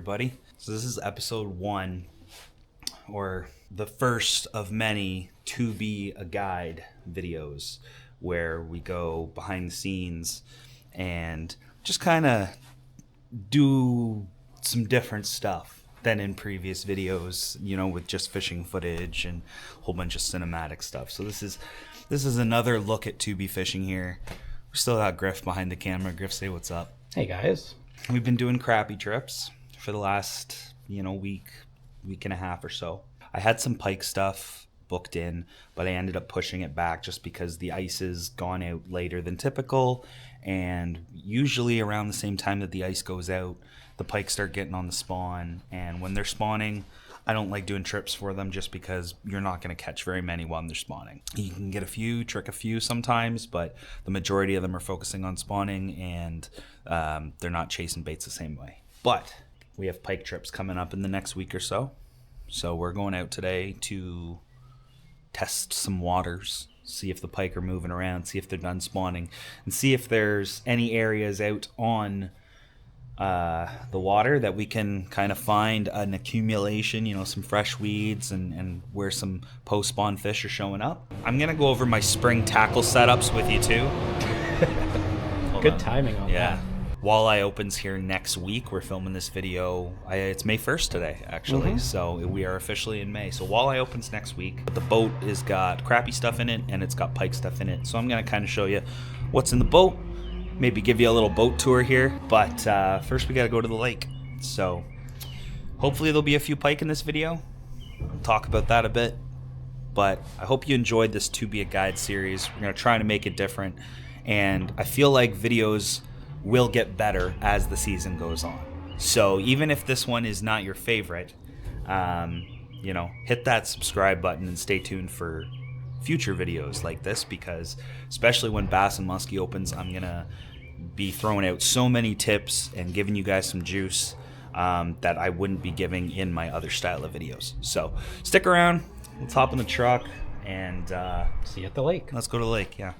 everybody. So this is episode 1, or the first of many To Be a Guide videos, where we go behind the scenes and just kind of do some different stuff than in previous videos, you know, with just fishing footage and a whole bunch of cinematic stuff. So this is another look at To Be Fishing here. We still got Griff behind the camera. Griff, say what's up. Hey guys. We've been doing crappie trips for the last, week and a half or so. I had some pike stuff booked in, but I ended up pushing it back just because the ice has gone out later than typical, and usually around the same time that the ice goes out, the pike start getting on the spawn, and when they're spawning, I don't like doing trips for them just because you're not going to catch very many while they're spawning. You can get a few, trick a few sometimes, but the majority of them are focusing on spawning, and they're not chasing baits the same way. But we have pike trips coming up in the next week or so. So we're going out today to test some waters, see if the pike are moving around, see if they're done spawning, and see if there's any areas out on the water that we can kind of find an accumulation, some fresh weeds and where some post-spawn fish are showing up. I'm going to go over my spring tackle setups with you too. Good timing on that. Walleye opens here next week. We're filming this video. It's May 1st today, actually. So we are officially in May. So Walleye opens next week. But the boat has got crappie stuff in it and it's got pike stuff in it. So I'm going to kind of show you what's in the boat. Maybe give you a little boat tour here, but first we got to go to the lake. So hopefully there'll be a few pike in this video. We'll talk about that a bit, but I hope you enjoyed this To Be a Guide series. We're going to try to make it different, and I feel like videos will get better as the season goes on. So even if this one is not your favorite, hit that subscribe button and stay tuned for future videos like this, because especially when bass and muskie opens, I'm gonna be throwing out so many tips and giving you guys some juice that I wouldn't be giving in my other style of videos. So stick around, let's hop in the truck and see you at the lake. Let's go to the lake. Yeah.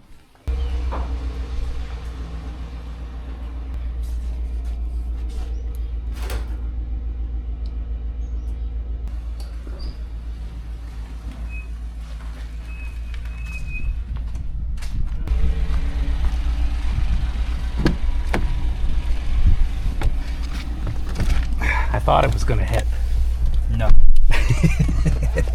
I thought it was going to hit. No.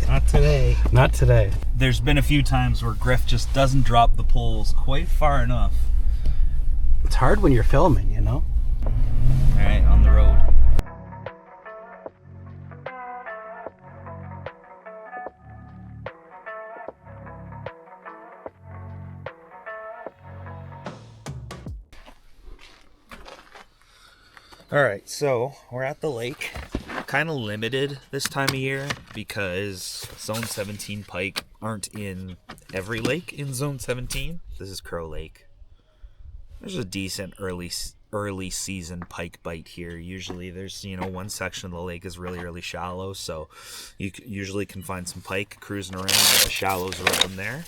Not today. Not today. There's been a few times where Griff just doesn't drop the poles quite far enough. It's hard when you're filming, All right, on the road. All right, so we're at the lake. Kind of limited this time of year because Zone 17 pike aren't in every lake in Zone 17. This is Crowe Lake. There's a decent early season pike bite here. Usually there's, one section of the lake is really shallow, so you usually can find some pike cruising around in the shallows around there.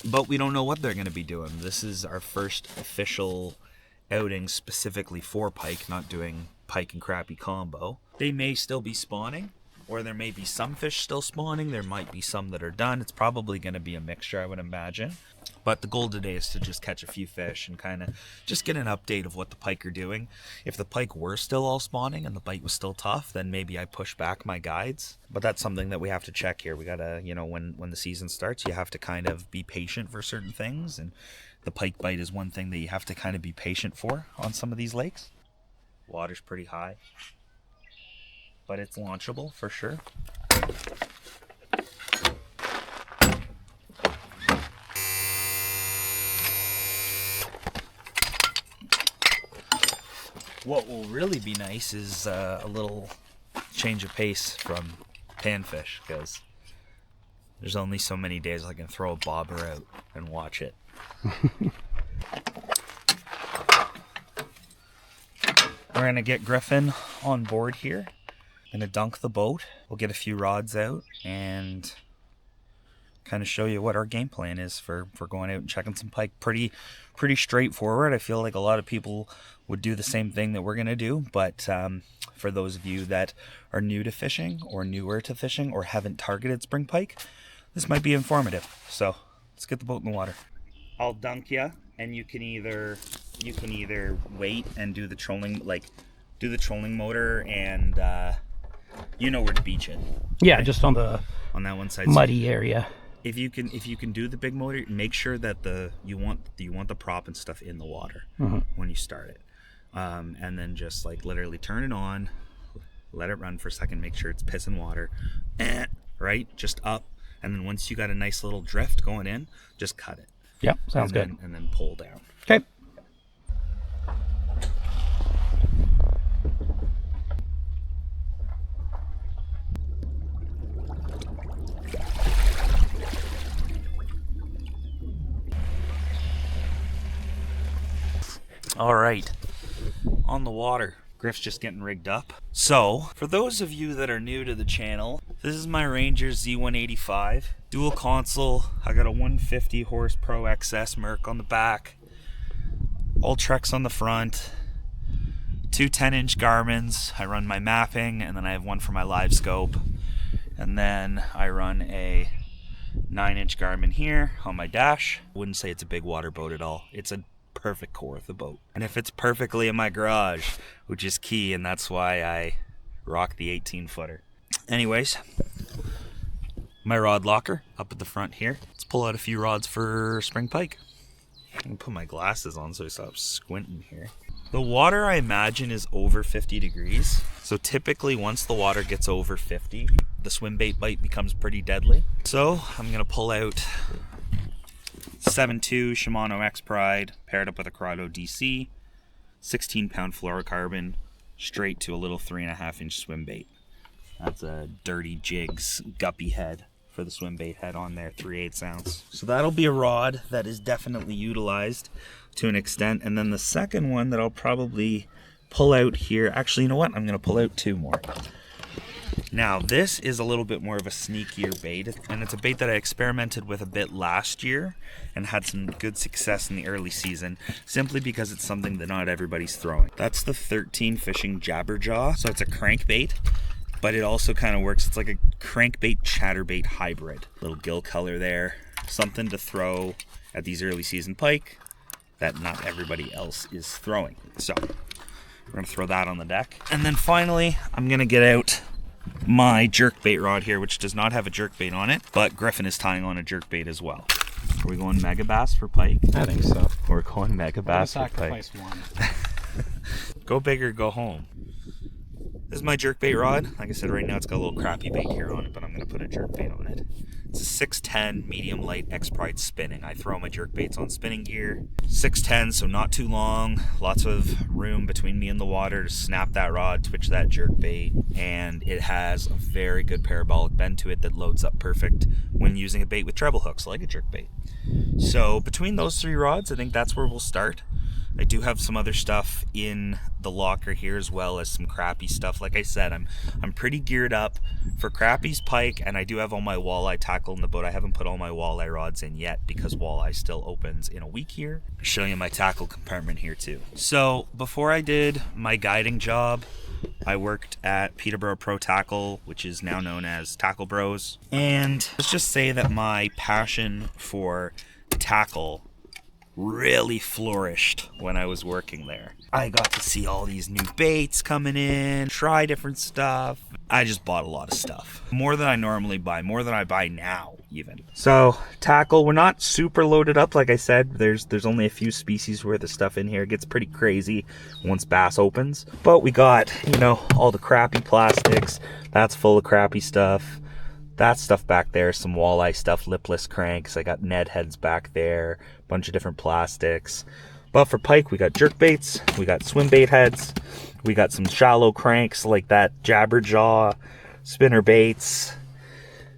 But we don't know what they're going to be doing. This is our first official outing specifically for pike, not doing pike and crappie combo. They may still be spawning, or there may be some fish still spawning. There might be some that are done. It's probably going to be a mixture, I would imagine. But the goal today is to just catch a few fish and kind of just get an update of what the pike are doing. If the pike were still all spawning and the bite was still tough, then maybe I push back my guides. But that's something that we have to check here. We got to, when the season starts, you have to kind of be patient for certain things, and the pike bite is one thing that you have to kind of be patient for on some of these lakes. Water's pretty high, but it's launchable for sure. What will really be nice is a little change of pace from panfish, because there's only so many days I can throw a bobber out and watch it. We're going to get Griffin on board here. Going to dunk the boat. We'll get a few rods out and kind of show you what our game plan is for going out and checking some pike. Pretty straightforward. I feel like a lot of people would do the same thing that we're going to do, but for those of you that are new to fishing or newer to fishing or haven't targeted spring pike, this might be informative. So let's get the boat in the water. I'll dunk you, and you can either wait and do the trolling, do the trolling motor, and you know where to beach it. Yeah, right? just on that one side, muddy area. If you can do the big motor, make sure that you want the prop and stuff in the water when you start it, and then just literally turn it on, let it run for a second, make sure it's pissing water, right, just up, and then once you got a nice little drift going in, just cut it. Yep, sounds good. And then pull down. Okay. All right, on the water. Griff's just getting rigged up. So, for those of you that are new to the channel, this is my Ranger Z185. Dual console. I got a 150 horse Pro XS Merc on the back. Ultrex on the front. Two 10-inch Garmins. I run my mapping, and then I have one for my live scope. And then I run a 9-inch Garmin here on my dash. I wouldn't say it's a big water boat at all. It's a perfect Kawartha boat, and it fits perfectly in my garage, which is key, and that's why I rock the 18-footer. Anyways, my rod locker up at the front here. Let's pull out a few rods for spring pike. I can put my glasses on so I stop squinting here. The water, I imagine, is over 50 degrees, so typically once the water gets over 50, the swim bait bite becomes pretty deadly. So I'm gonna pull out 7.2 Shimano X Pride paired up with a Corrado DC, 16-pound fluorocarbon, straight to a little 3.5-inch swim bait. That's a Dirty Jigs guppy head for the swim bait head on there, 3/8 ounce. So that'll be a rod that is definitely utilized to an extent. And then the second one that I'll probably pull out here, actually, you know what? I'm going to pull out two more. Now, this is a little bit more of a sneakier bait, and it's a bait that I experimented with a bit last year and had some good success in the early season, simply because it's something that not everybody's throwing. That's the 13 Fishing Jabberjaw. So it's a crankbait, but it also kind of works. It's like a crankbait chatterbait hybrid. Little gill color there. Something to throw at these early season pike that not everybody else is throwing. So we're going to throw that on the deck. And then finally, I'm going to get out my jerkbait rod here, which does not have a jerkbait on it, but Griffin is tying on a jerkbait as well. Are we going mega bass for pike? I think so. We're going mega bass for pike. Sacrifice one. Go big or go home. This is my jerkbait rod. Like I said, right now it's got a little crappy bait here on it, but I'm going to put a jerkbait on it. It's a 610 medium light X Pride spinning. I throw my jerkbaits on spinning gear. 610, so not too long. Lots of room between me and the water to snap that rod, twitch that jerkbait, and it has a very good parabolic bend to it that loads up perfect when using a bait with treble hooks like a jerkbait. So between those three rods, I think that's where we'll start. I do have some other stuff in the locker here, as well as some crappie stuff. Like I said, I'm pretty geared up for crappies, pike, and I do have all my walleye tackle in the boat. I haven't put all my walleye rods in yet because walleye still opens in a week here. I'll show you my tackle compartment here too. So before I did my guiding job, I worked at Peterborough Pro Tackle, which is now known as Tackle Bros. And let's just say that my passion for tackle really flourished when I was working there. I got to see all these new baits coming in, try different stuff. I just bought a lot of stuff. More than I normally buy, more than I buy now even. So tackle, we're not super loaded up. Like I said, there's only a few species worth of stuff in here. It gets pretty crazy once bass opens. But we got, all the crappy plastics. That's full of crappy stuff. That stuff back there, some walleye stuff, lipless cranks. I got Ned heads back there, a bunch of different plastics. But for pike, we got jerk baits, we got swim bait heads, we got some shallow cranks like that Jabberjaw, spinner baits.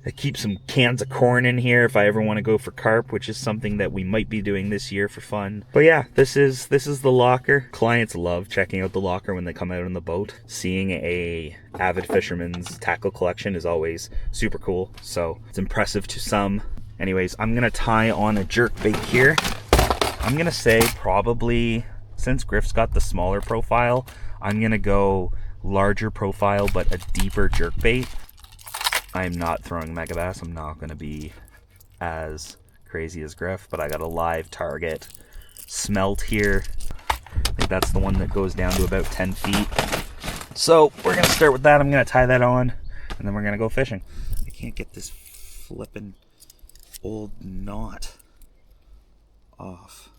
I keep some cans of corn in here if I ever want to go for carp, which is something that we might be doing this year for fun. But yeah, this is the locker. Clients love checking out the locker when they come out on the boat. Seeing a avid fisherman's tackle collection is always super cool. So it's impressive to some. Anyways, I'm gonna tie on a jerk bait here. I'm gonna say probably, since Griff's got the smaller profile, I'm gonna go larger profile but a deeper jerk bait. I'm not throwing megabass. I'm not gonna be as crazy as Griff, but I got a live target smelt here. I think that's the one that goes down to about 10 feet. So we're gonna start with that. I'm gonna tie that on and then we're gonna go fishing. I can't get this flippin' old knot off.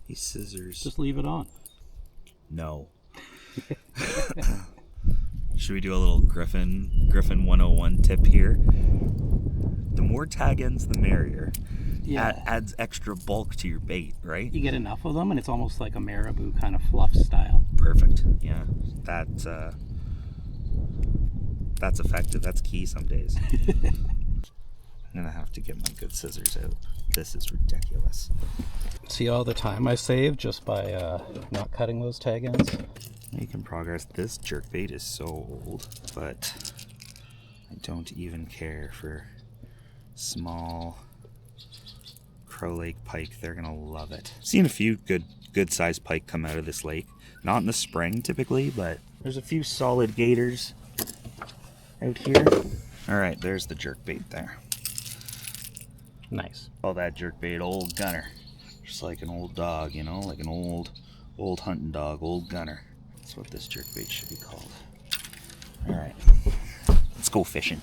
These scissors. Just leave it on. No. Should we do a little Griffin 101 tip here? The more tag ends, the merrier. Yeah. Adds extra bulk to your bait, right? You get enough of them, and it's almost like a marabou kind of fluff style. Perfect. Yeah, that's effective. That's key some days. I'm gonna have to get my good scissors out. This is ridiculous. See all the time I save just by not cutting those tag ends? Making progress. This jerkbait is so old, but I don't even care for small Crowe Lake pike. They're gonna love it. Seen a few good sized pike come out of this lake. Not in the spring typically, but there's a few solid gators out here. All right, there's the jerkbait there. Nice. Call that jerkbait Old Gunner. Just like an old dog, you know, like an old hunting dog, Old Gunner. That's what this jerkbait should be called. All right, let's go fishing.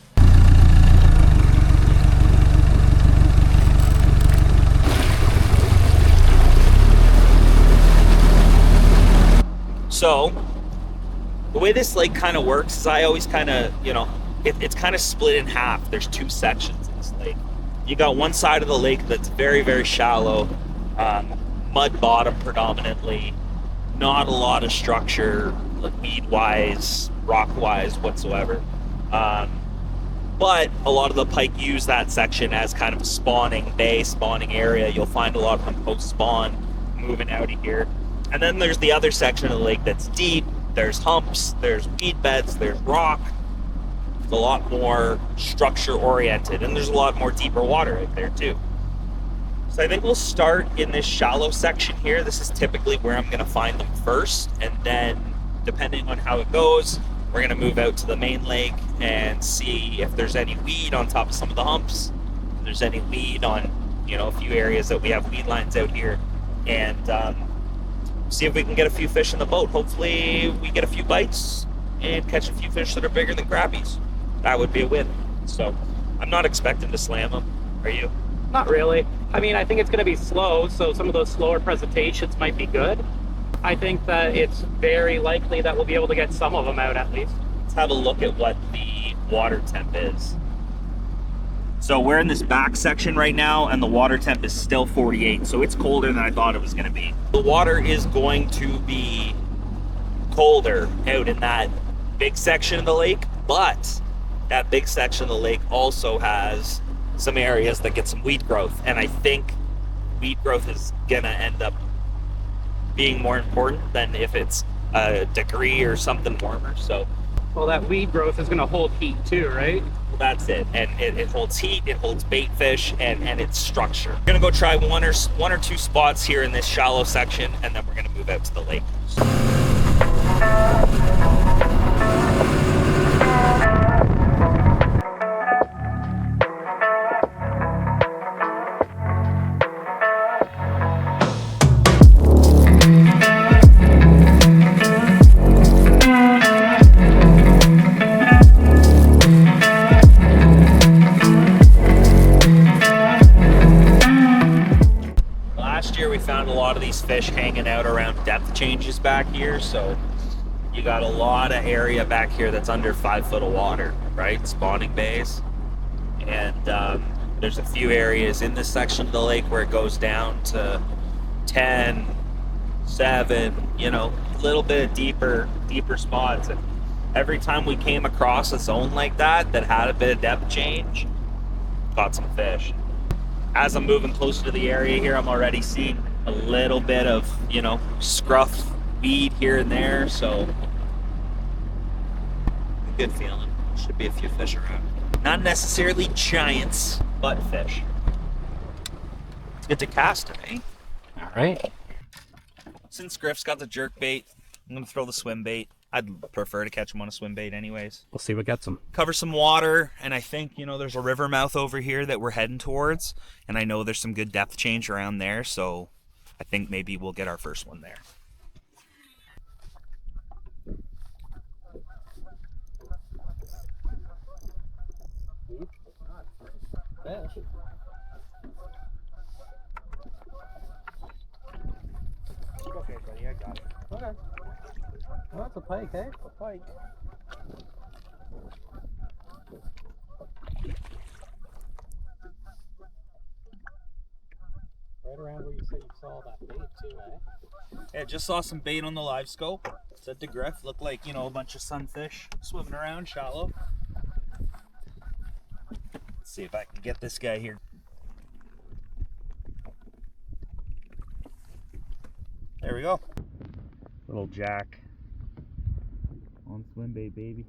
So, the way this lake kind of works is I always kind of, it's kind of split in half. There's two sections in this lake. You got one side of the lake that's very, very shallow, mud bottom predominantly, not a lot of structure, like weed-wise, rock-wise whatsoever. But a lot of the pike use that section as kind of a spawning bay, spawning area. You'll find a lot of them post-spawn moving out of here. And then there's the other section of the lake that's deep. There's humps, there's weed beds, there's rock. It's a lot more structure oriented, and there's a lot more deeper water out there too. So I think we'll start in this shallow section here. This is typically where I'm gonna find them first, and then depending on how it goes, we're gonna move out to the main lake and see if there's any weed on top of some of the humps. If there's any weed on, a few areas that we have weed lines out here, and see if we can get a few fish in the boat. Hopefully we get a few bites and catch a few fish that are bigger than crappies. That would be a win. So I'm not expecting to slam them. Are you? Not really. I mean, I think it's going to be slow, so some of those slower presentations might be good. I think that it's very likely that we'll be able to get some of them out at least. Let's have a look at what the water temp is. So we're in this back section right now, and the water temp is still 48, so it's colder than I thought it was going to be. The water is going to be colder out in that big section of the lake, but that big section of the lake also has some areas that get some weed growth, and I think weed growth is going to end up being more important than if it's a degree or something warmer. So, well, that weed growth is going to hold heat too, right? That's it, and it holds heat, it holds bait fish, and it's structure. We're gonna go try one or two spots here in this shallow section, and then we're gonna move out to the lake. Found a lot of these fish hanging out around depth changes back here, so you got a lot of area back here that's under 5 foot of water, right? Spawning bays. And there's a few areas in this section of the lake where it goes down to 10, 7, a little bit deeper spots. And every time we came across a zone like that had a bit of depth change, caught some fish. As I'm moving closer to the area here, I'm already seeing a little bit of, scruff weed here and there, so good feeling. Should be a few fish around. Not necessarily giants, but fish. get to cast it, eh? All right. Since Griff's got the jerk bait, I'm going to throw the swim bait. I'd prefer to catch him on a swim bait anyways. We'll see what gets him. Cover some water, and I think, there's a river mouth over here that we're heading towards, and I know there's some good depth change around there, so I think maybe we'll get our first one there. Fish. Okay, buddy, I got it. Okay. Well, that's a pike, eh? A pike. Right around where you said you saw that bait too, eh? Yeah, just saw some bait on the live scope. Said to Griff, looked like, a bunch of sunfish swimming around shallow. Let's see if I can get this guy here. There we go. Little jack on swim bait, baby.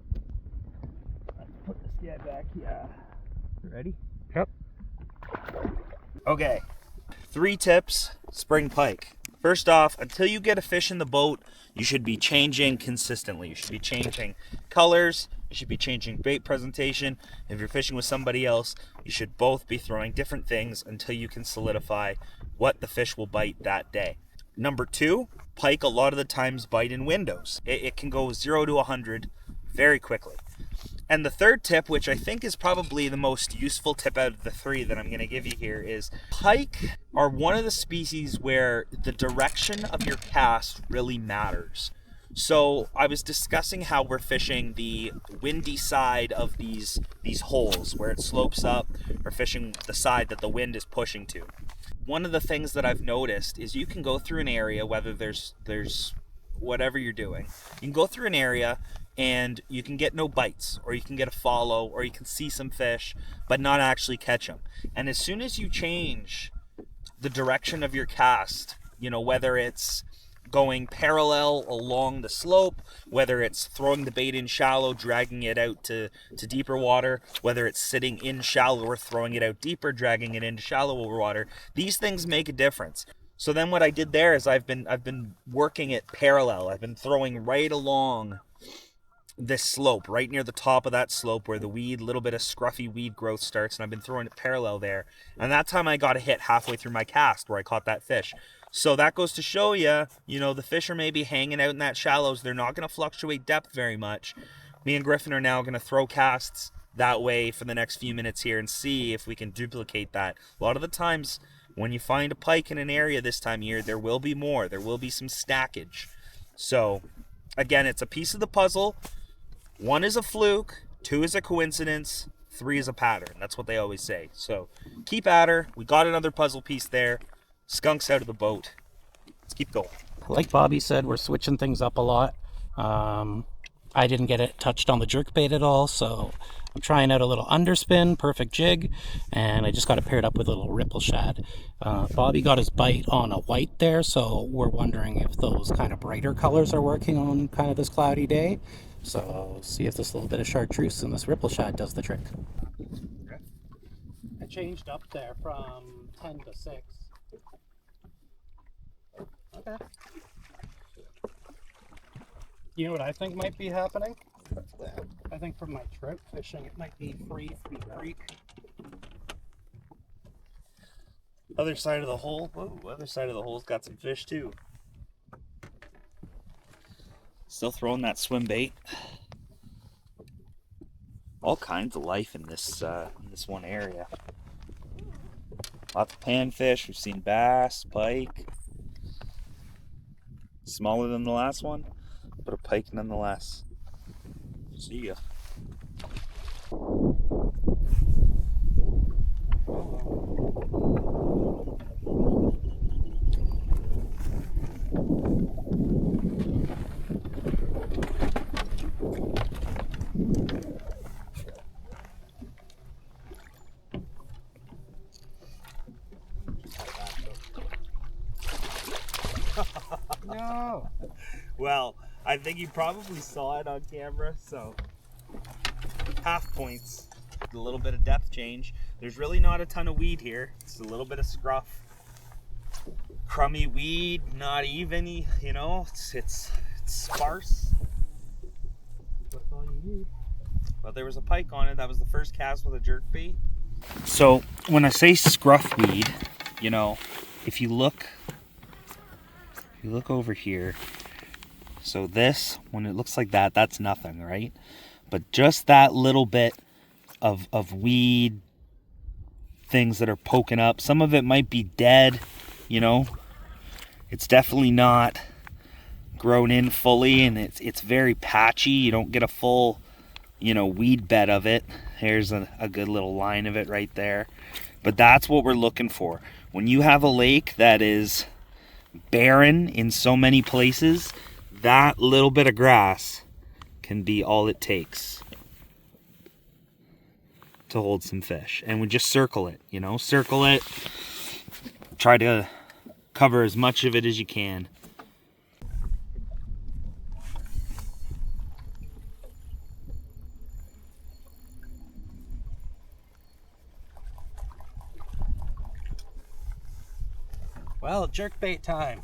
Let's put this guy back. Yeah. Ready? Yep. Okay. 3 tips, spring pike. First off, until you get a fish in the boat, you should be changing consistently. You should be changing colors. You should be changing bait presentation. If you're fishing with somebody else, you should both be throwing different things until you can solidify what the fish will bite that day. Number 2, pike a lot of the times bite in windows. It can go 0 to 100 very quickly. And the third tip, which I think is probably the most useful tip out of the 3 that I'm going to give you here, is pike are one of the species where the direction of your cast really matters. So I was discussing how we're fishing the windy side of these holes where it slopes up. We're fishing the side that the wind is pushing to. One of the things that I've noticed is you can go through an area, whether there's whatever you're doing, you can go through an area and you can get no bites, or you can get a follow, or you can see some fish, but not actually catch them. And as soon as you change the direction of your cast, whether it's going parallel along the slope, whether it's throwing the bait in shallow, dragging it out to deeper water, whether it's sitting in shallow or throwing it out deeper, dragging it into shallower water, these things make a difference. So then what I did there is I've been working it parallel. I've been throwing right along this slope, right near the top of that slope where the little bit of scruffy weed growth starts, and I've been throwing it parallel there. And that time I got a hit halfway through my cast where I caught that fish. So that goes to show you, the fish are maybe hanging out in that shallows. They're not going to fluctuate depth very much. Me and Griffin are now going to throw casts that way for the next few minutes here and see if we can duplicate that. A lot of the times when you find a pike in an area this time of year, there will be more. There will be some stackage. So again, it's a piece of the puzzle. 1 is a fluke, 2 is a coincidence, 3 is a pattern. That's what they always say. So keep at her. We got another puzzle piece there. Skunk's out of the boat. Let's keep going. Like Bobby said, we're switching things up a lot. I didn't get it touched on the jerkbait at all, so I'm trying out a little underspin, perfect jig, and I just got it paired up with a little ripple shad. Bobby got his bite on a white there, so we're wondering if those kind of brighter colors are working on kind of this cloudy day. So see if this little bit of chartreuse and this ripple shad does the trick. I changed up there from 10 to 6. Okay. You know what I think might be happening? I think from my trout fishing, it might be free from the creek. Other side of the hole. Whoa, other side of the hole's got some fish too. Still throwing that swim bait. All kinds of life in this one area. Lots of panfish. We've seen bass, pike. Smaller than the last one, but a pike nonetheless. See ya. No. Well, I think you probably saw it on camera, so half points. A little bit of depth change. There's really not a ton of weed here. It's a little bit of scruff. crummy weed, not even, you know, it's sparse. That's all you need. But there was a pike on it. That was the first cast with a jerkbait. So when I say scruff weed, you know, if you look over here, so this, when it looks like that, that's nothing, right? But just that little bit of weed, things that are poking up, some of it might be dead, you know. It's definitely not grown in fully, and it's very patchy. You don't get a full, you know, weed bed of it. Here's a good little line of it right there. But that's what we're looking for. When you have a lake that is barren in so many places, that little bit of grass can be all it takes to hold some fish. And we just circle it, you know, circle it. Try to cover as much of it as you can. Well, jerkbait time.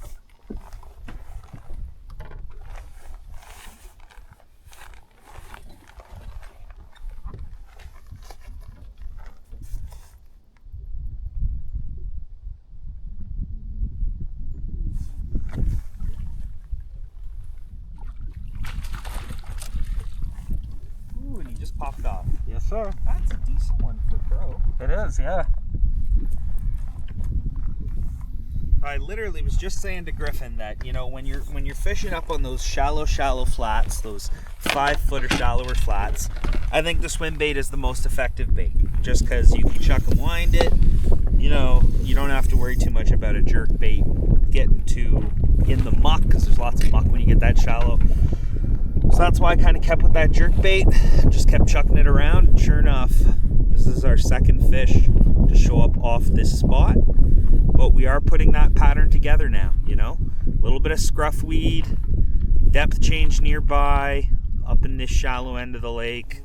Ooh, and he just popped off. Yes, sir. That's a decent one for Crowe. It is, yeah. I literally was just saying to Griffin that, you know, when you're fishing up on those shallow flats, those 5 foot or shallower flats, I think the swim bait is the most effective bait, just because you can chuck and wind it. You know, you don't have to worry too much about a jerk bait getting too in the muck, because there's lots of muck when you get that shallow. So that's why I kind of kept with that jerk bait, just kept chucking it around. And sure enough, this is our second fish to show up off this spot. But we are putting that pattern together now, you know. A little bit of scruff weed, depth change nearby, up in this shallow end of the lake,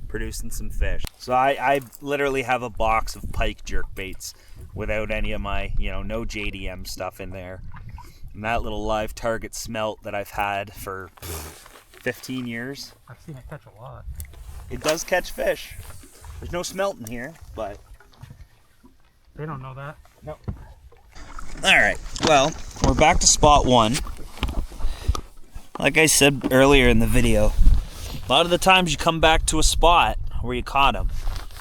producing some fish. So I literally have a box of pike jerk baits without any of my, you know, no JDM stuff in there. And that little live target smelt that I've had for 15 years. I've seen it catch a lot. It does catch fish. There's no smelt in here, but... They don't know that. No. Alright, well, we're back to spot 1. Like I said earlier in the video, a lot of the times you come back to a spot where you caught them,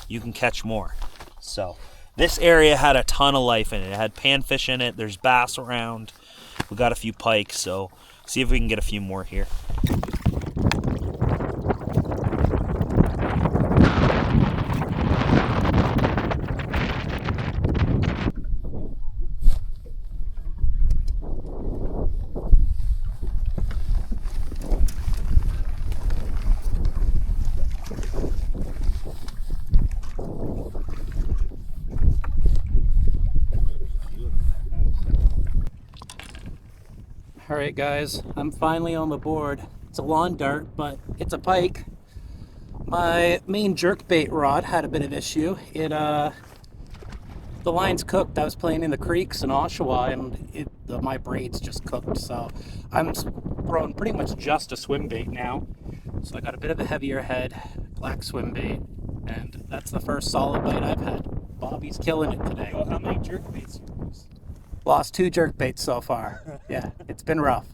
you can catch more. So, this area had a ton of life in it. It had panfish in it, there's bass around, we got a few pike, so see if we can get a few more here. All right, guys, I'm finally on the board. It's a lawn dart, but it's a pike. My main jerkbait rod had a bit of issue. The line's cooked. I was playing in the creeks in Oshawa, and my braids just cooked. So I'm throwing pretty much just a swim bait now. So I got a bit of a heavier head, black swim bait, and that's the first solid bite I've had. Bobby's killing it today. Well, how many jerk baits you use? Lost 2 jerkbaits so far. Yeah, it's been rough.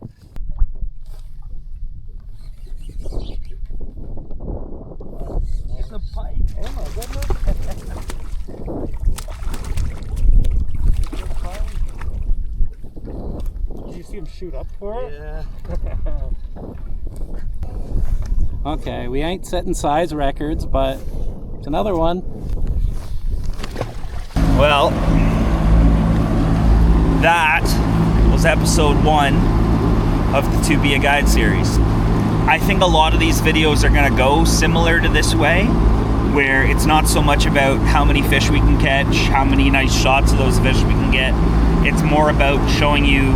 It's a pike. Oh my goodness. Did you see him shoot up for it? Yeah. Okay, we ain't setting size records, but it's another one. Well, that was episode 1 of the To Be a Guide series. I think a lot of these videos are going to go similar to this way, where it's not so much about how many fish we can catch, how many nice shots of those fish we can get. It's more about showing you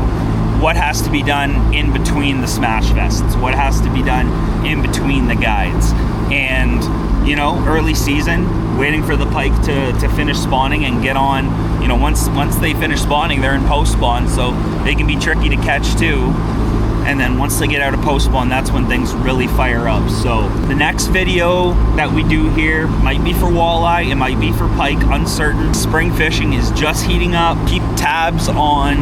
what has to be done in between the smash vests, what has to be done in between the guides. And you know, early season, waiting for the pike to finish spawning and get on. You know, once they finish spawning, they're in post spawn, so they can be tricky to catch too. And then once they get out of post spawn, that's when things really fire up. So the next video that we do here might be for walleye, it might be for pike, uncertain. Spring fishing is just heating up. Keep tabs on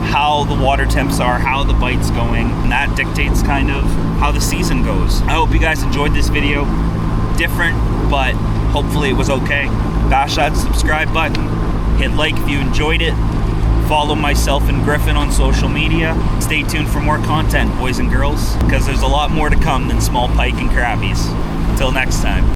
how the water temps are, how the bite's going, and that dictates kind of how the season goes. I hope you guys enjoyed this video. Different, but hopefully it was okay. Bash that subscribe button, hit like if you enjoyed it. Follow myself and Griffin on social media. Stay tuned for more content, boys and girls, because there's a lot more to come than small pike and crappies. Until next time.